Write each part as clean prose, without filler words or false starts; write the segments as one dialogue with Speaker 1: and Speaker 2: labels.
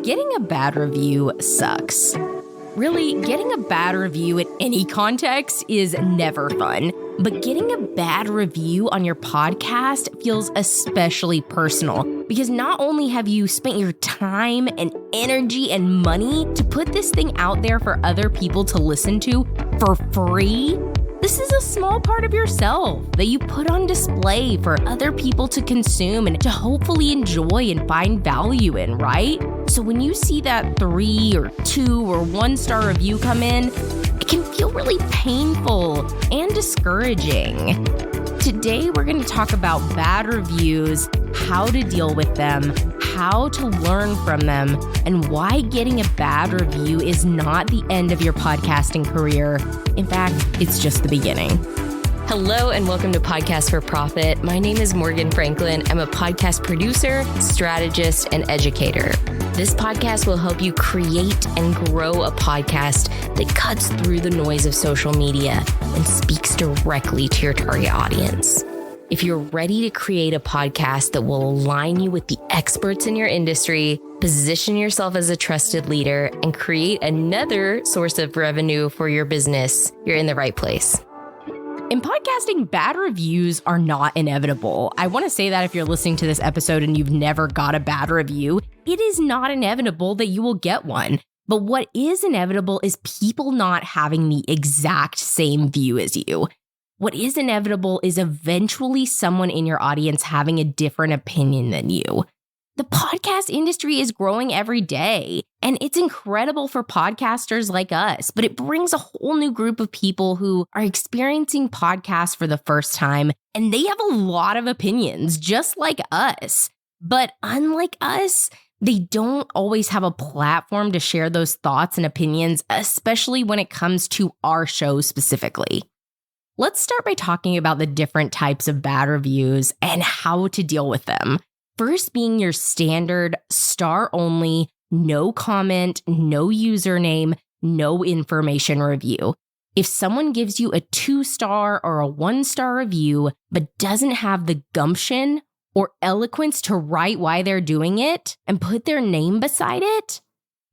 Speaker 1: Getting a bad review sucks. Really, getting a bad review in any context is never fun, but getting a bad review on your podcast feels especially personal because not only have you spent your time and energy and money to put this thing out there for other people to listen to for free, this is a small part of yourself that you put on display for other people to consume and to hopefully enjoy and find value in, right? So when you see that 3 or 2 or 1-star review come in, it can feel really painful and discouraging. Today, we're going to talk about bad reviews, how to deal with them, how to learn from them, and why getting a bad review is not the end of your podcasting career. In fact, it's just the beginning. Hello and welcome to Podcast for Profit. My name is Morgan Franklin. I'm a podcast producer, strategist, and educator. This podcast will help you create and grow a podcast that cuts through the noise of social media and speaks directly to your target audience. If you're ready to create a podcast that will align you with the experts in your industry, position yourself as a trusted leader, and create another source of revenue for your business, you're in the right place. In podcasting, bad reviews are not inevitable. I want to say that if you're listening to this episode and you've never got a bad review, it is not inevitable that you will get one. But what is inevitable is people not having the exact same view as you. What is inevitable is eventually someone in your audience having a different opinion than you. The podcast industry is growing every day, and it's incredible for podcasters like us, but it brings a whole new group of people who are experiencing podcasts for the first time, and they have a lot of opinions, just like us. But unlike us, they don't always have a platform to share those thoughts and opinions, especially when it comes to our show specifically. Let's start by talking about the different types of bad reviews and how to deal with them. First being your standard star only, no comment, no username, no information review. If someone gives you a 2-star or a 1-star review, but doesn't have the gumption or eloquence to write why they're doing it and put their name beside it,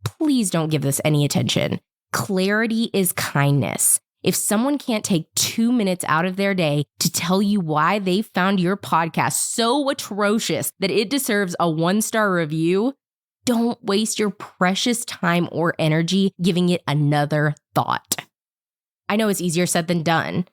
Speaker 1: please don't give this any attention. Clarity is kindness. If someone can't take 2 minutes out of their day to tell you why they found your podcast so atrocious that it deserves a 1-star review, don't waste your precious time or energy giving it another thought. I know it's easier said than done.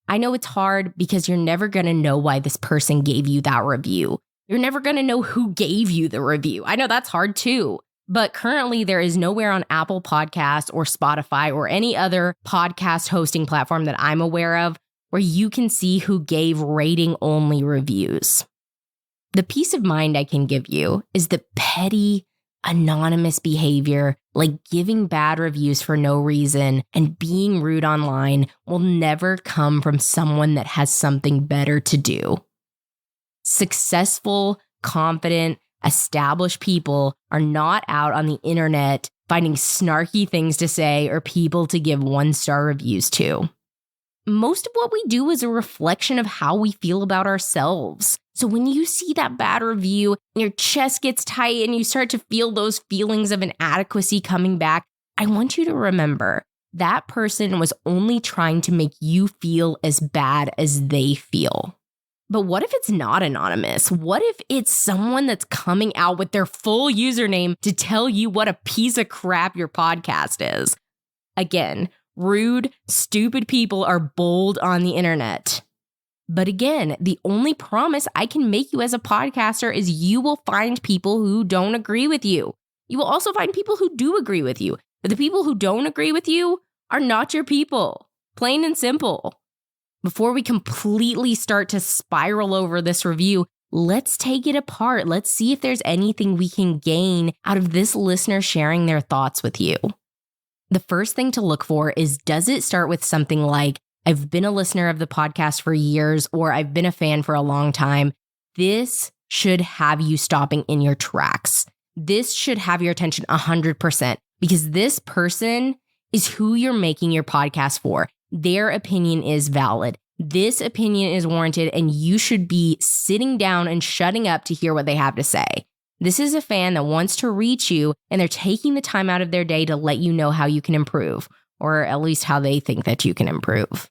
Speaker 1: I know it's hard because you're never going to know why this person gave you that review. You're never going to know who gave you the review. I know that's hard too. But currently, there is nowhere on Apple Podcasts or Spotify or any other podcast hosting platform that I'm aware of where you can see who gave rating-only reviews. The peace of mind I can give you is that petty, anonymous behavior, like giving bad reviews for no reason and being rude online, will never come from someone that has something better to do. Successful, confident, established people are not out on the internet finding snarky things to say or people to give 1-star reviews to. Most of what we do is a reflection of how we feel about ourselves. So when you see that bad review and your chest gets tight and you start to feel those feelings of inadequacy coming back, I want you to remember that person was only trying to make you feel as bad as they feel. But what if it's not anonymous? What if it's someone that's coming out with their full username to tell you what a piece of crap your podcast is? Again, rude, stupid people are bold on the internet. But again, the only promise I can make you as a podcaster is you will find people who don't agree with you. You will also find people who do agree with you. But the people who don't agree with you are not your people. Plain and simple. Before we completely start to spiral over this review, let's take it apart. Let's see if there's anything we can gain out of this listener sharing their thoughts with you. The first thing to look for is, does it start with something like, I've been a listener of the podcast for years, or I've been a fan for a long time. This should have you stopping in your tracks. This should have your attention 100% because this person is who you're making your podcast for. Their opinion is valid. This opinion is warranted, and you should be sitting down and shutting up to hear what they have to say. This is a fan that wants to reach you, and they're taking the time out of their day to let you know how you can improve, or at least how they think that you can improve.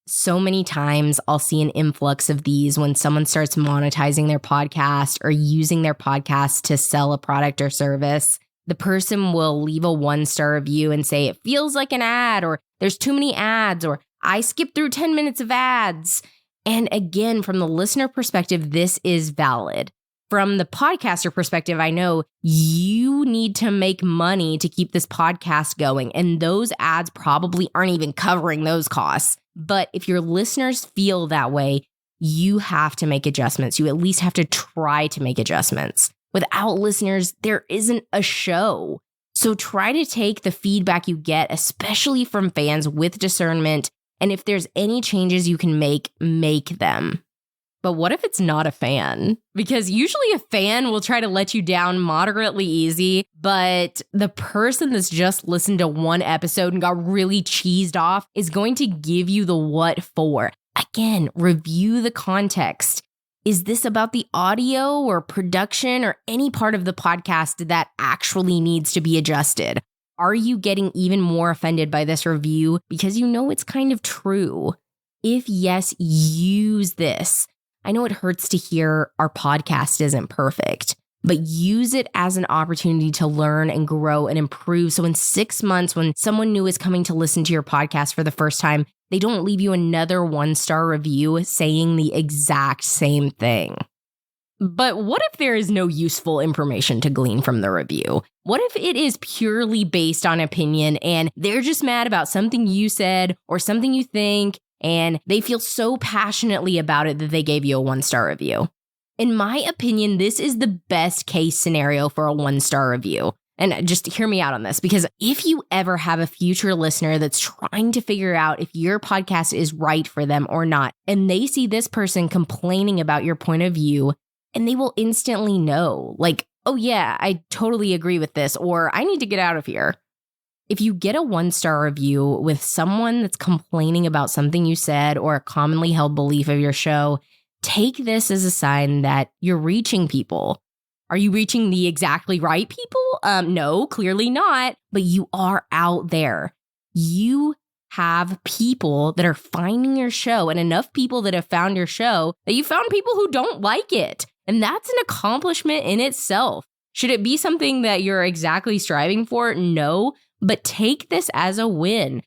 Speaker 1: So many times I'll see an influx of these when someone starts monetizing their podcast or using their podcast to sell a product or service. The person will leave a 1-star review and say, it feels like an ad, or there's too many ads, or I skipped through 10 minutes of ads. And again, from the listener perspective, this is valid. From the podcaster perspective, I know you need to make money to keep this podcast going, and those ads probably aren't even covering those costs. But if your listeners feel that way, you have to make adjustments. You at least have to try to make adjustments. Without listeners, there isn't a show. So try to take the feedback you get, especially from fans, with discernment. And if there's any changes you can make them. But what if it's not a fan? Because usually a fan will try to let you down moderately easy, but the person that's just listened to one episode and got really cheesed off is going to give you the what for. Again, review the context. Is this about the audio or production or any part of the podcast that actually needs to be adjusted? Are you getting even more offended by this review because you know it's kind of true? If yes, use this. I know it hurts to hear our podcast isn't perfect, but use it as an opportunity to learn and grow and improve. So in 6 months, when someone new is coming to listen to your podcast for the first time, they don't leave you another 1-star review saying the exact same thing. But what if there is no useful information to glean from the review? What if it is purely based on opinion and they're just mad about something you said or something you think, and they feel so passionately about it that they gave you a 1-star review? In my opinion, this is the best case scenario for a 1-star review. And just hear me out on this, because if you ever have a future listener that's trying to figure out if your podcast is right for them or not, and they see this person complaining about your point of view, and they will instantly know, like, oh yeah, I totally agree with this, or I need to get out of here. If you get a 1-star review with someone that's complaining about something you said or a commonly held belief of your show, take this as a sign that you're reaching people. Are you reaching the exactly right people? No, clearly not, but you are out there. You have people that are finding your show, and enough people that have found your show that you found people who don't like it. And that's an accomplishment in itself. Should it be something that you're exactly striving for? No. But take this as a win.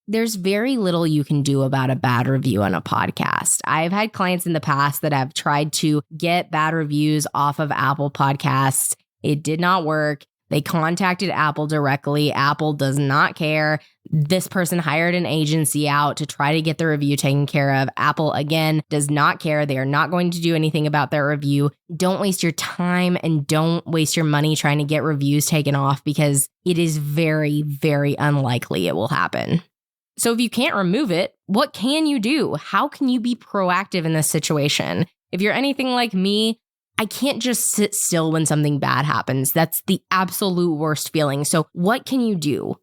Speaker 1: There's very little you can do about a bad review on a podcast. I've had clients in the past that have tried to get bad reviews off of Apple Podcasts. It did not work. They contacted Apple directly. Apple does not care. This person hired an agency out to try to get the review taken care of. Apple, again, does not care. They are not going to do anything about their review. Don't waste your time and don't waste your money trying to get reviews taken off, because it is very, very unlikely it will happen. So if you can't remove it, what can you do? How can you be proactive in this situation? If you're anything like me, I can't just sit still when something bad happens. That's the absolute worst feeling. So what can you do?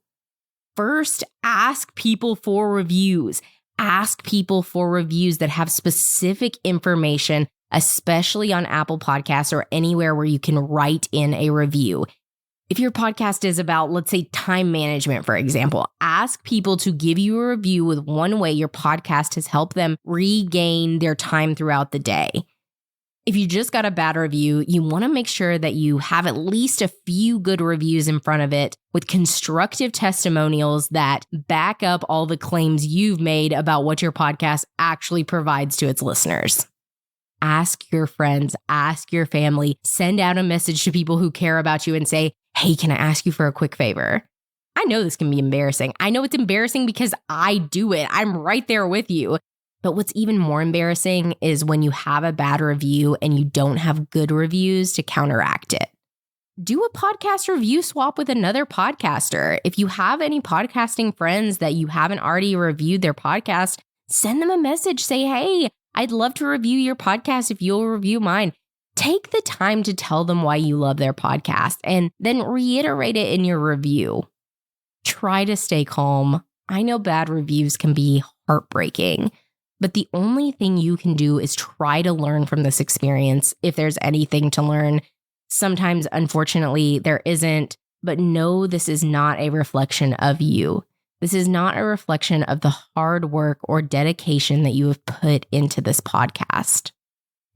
Speaker 1: First, ask people for reviews. Ask people for reviews that have specific information, especially on Apple Podcasts or anywhere where you can write in a review. If your podcast is about, let's say, time management, for example, ask people to give you a review with one way your podcast has helped them regain their time throughout the day. If you just got a bad review, you want to make sure that you have at least a few good reviews in front of it with constructive testimonials that back up all the claims you've made about what your podcast actually provides to its listeners. Ask your friends, ask your family, send out a message to people who care about you and say, hey, can I ask you for a quick favor? I know this can be embarrassing. I know it's embarrassing because I do it. I'm right there with you. But what's even more embarrassing is when you have a bad review and you don't have good reviews to counteract it. Do a podcast review swap with another podcaster. If you have any podcasting friends that you haven't already reviewed their podcast, send them a message. Say, hey, I'd love to review your podcast if you'll review mine. Take the time to tell them why you love their podcast and then reiterate it in your review. Try to stay calm. I know bad reviews can be heartbreaking, but the only thing you can do is try to learn from this experience if there's anything to learn. Sometimes, unfortunately, there isn't, but no, this is not a reflection of you. This is not a reflection of the hard work or dedication that you have put into this podcast.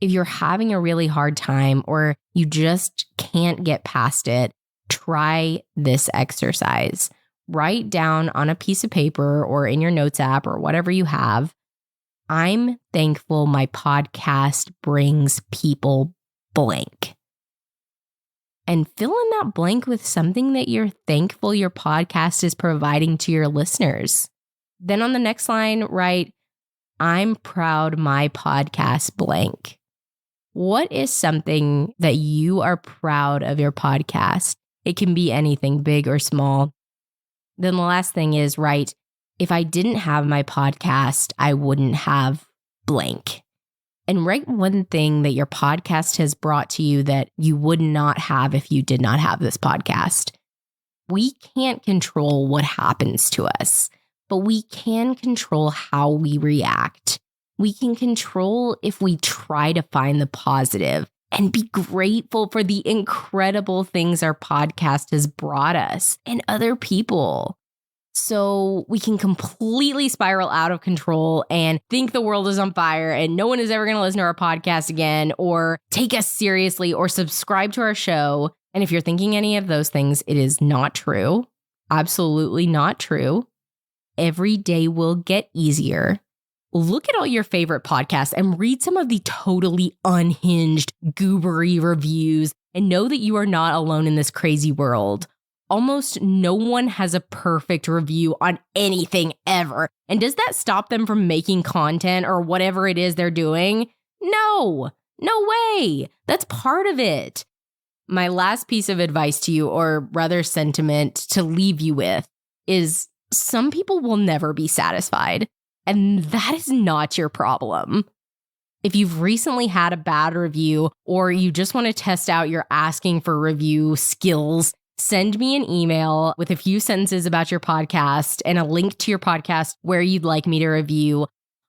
Speaker 1: If you're having a really hard time or you just can't get past it, try this exercise. Write down on a piece of paper or in your notes app or whatever you have, I'm thankful my podcast brings people blank. And fill in that blank with something that you're thankful your podcast is providing to your listeners. Then on the next line, write, I'm proud my podcast blank. What is something that you are proud of your podcast? It can be anything, big or small. Then the last thing is, write, if I didn't have my podcast, I wouldn't have blank. And write one thing that your podcast has brought to you that you would not have if you did not have this podcast. We can't control what happens to us, but we can control how we react. We can control if we try to find the positive and be grateful for the incredible things our podcast has brought us and other people. So we can completely spiral out of control and think the world is on fire and no one is ever going to listen to our podcast again or take us seriously or subscribe to our show. And if you're thinking any of those things, it is not true. Absolutely not true. Every day will get easier. Look at all your favorite podcasts and read some of the totally unhinged, goobery reviews and know that you are not alone in this crazy world. Almost no one has a perfect review on anything ever. And does that stop them from making content or whatever it is they're doing? No way. That's part of it. My last piece of advice to you, or rather sentiment to leave you with, is some people will never be satisfied. And that is not your problem. If you've recently had a bad review or you just want to test out your asking for review skills, send me an email with a few sentences about your podcast and a link to your podcast where you'd like me to review.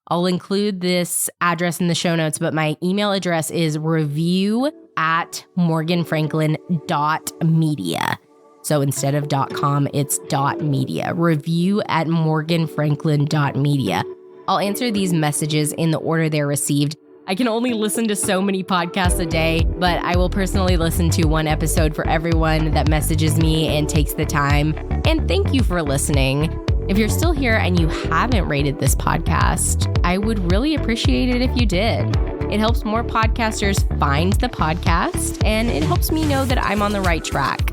Speaker 1: I'll include this address in the show notes, but my email address is review@morganfranklin.media. So instead of .com, it's .media. Review@morganfranklin.media. I'll answer these messages in the order they're received. I can only listen to so many podcasts a day, but I will personally listen to one episode for everyone that messages me and takes the time. And thank you for listening. If you're still here and you haven't rated this podcast, I would really appreciate it if you did. It helps more podcasters find the podcast, and it helps me know that I'm on the right track.